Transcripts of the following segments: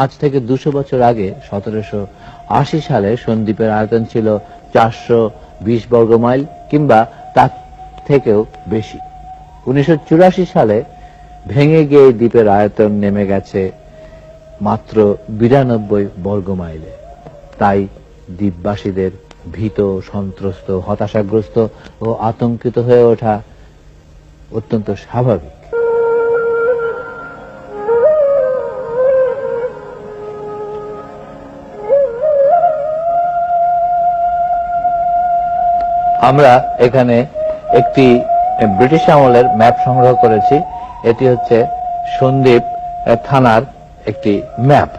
আজ থেকে 200 বছর আগে 1780 সালে সন্দ্বীপের আয়তন ছিল 420 বর্গ মাইল কিংবা তার থেকেও বেশি। 1984 সালে ভেঙে গিয়ে দ্বীপের আয়তন নেমে গেছে মাত্র 92 বর্গ মাইলে। তাই দ্বীপবাসীদের ভীত, সন্ত্রস্ত, হতাশাগ্রস্ত ও আতঙ্কিত হয়ে ওঠা অত্যন্ত স্বাভাবিক। আমরা এখানে একটি ব্রিটিশ আমলের ম্যাপ সংগ্রহ করেছি। এটি হচ্ছে সন্দ্বীপ থানার একটি ম্যাপ।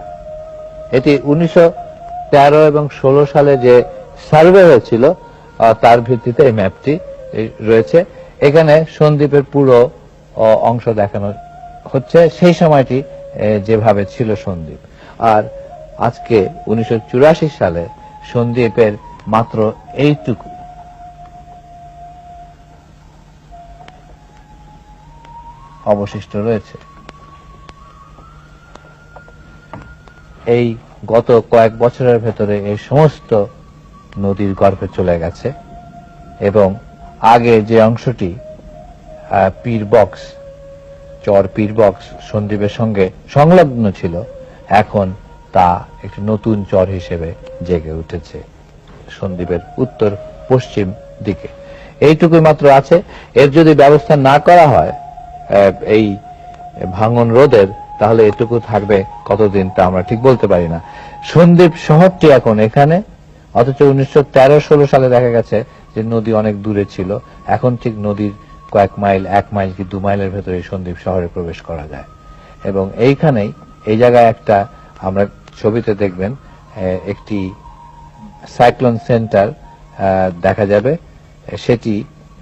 এটি 1913 এবং 16 সালে যে সার্ভে হয়েছিল তার ভিত্তিতে এই ম্যাপটি রয়েছে। এখানে সন্দ্বীপের পুরো অংশ দেখানো হচ্ছে, সেই সময়টি যেভাবে ছিল সন্দ্বীপ। আর আজকে 1984 সালে সন্দ্বীপের মাত্র এইটুকু অবশিষ্ট রয়েছে। এই গত কয়েক বছরের ভেতরে এই সমস্ত নদীর গর্ভে চলে গেছে এবং আগে যে অংশটি পীরবক্স, চর পীরবক্স সন্দ্বীপের সঙ্গে সংলগ্ন ছিল, এখন তা একটি নতুন চর হিসেবে জেগে উঠেছে সন্দ্বীপের উত্তর পশ্চিম দিকে। এইটুকুই মাত্র আছে। এর যদি ব্যবস্থা না করা হয় এই ভাঙন রোধের, তাহলে এটুকু থাকবে কতদিন তা আমরা ঠিক বলতে পারি না। সন্দ্বীপ শহরটি এখন এখানে, অথচ 1913-16 সালে দেখা গেছে যে নদী অনেক দূরে ছিল। এখন ঠিক নদীর কয়েক মাইল, 1 মাইল কি 2 মাইলের ভেতরে সন্দ্বীপ শহরে প্রবেশ করা যায়। এবং এইখানেই, এই জায়গায় একটা আমরা ছবিতে দেখবেন একটি সাইক্লোন সেন্টার দেখা যাবে, সেটি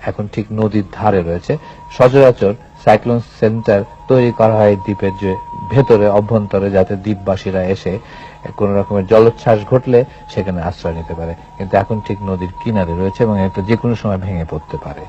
এখন ঠিক নদীর ধারে রয়েছে। সচরাচর সাইক্লোন সেন্টার তৈরি করা হয় দ্বীপের যে ভেতরে, অভ্যন্তরে, যাতে দ্বীপবাসীরা এসে কোন রকমের জলোচ্ছ্বাস ঘটলে সেখানে আশ্রয় নিতে পারে। কিন্তু এখন ঠিক নদীর কিনারে রয়েছে এবং এটা যে কোনো সময় ভেঙে পড়তে পারে।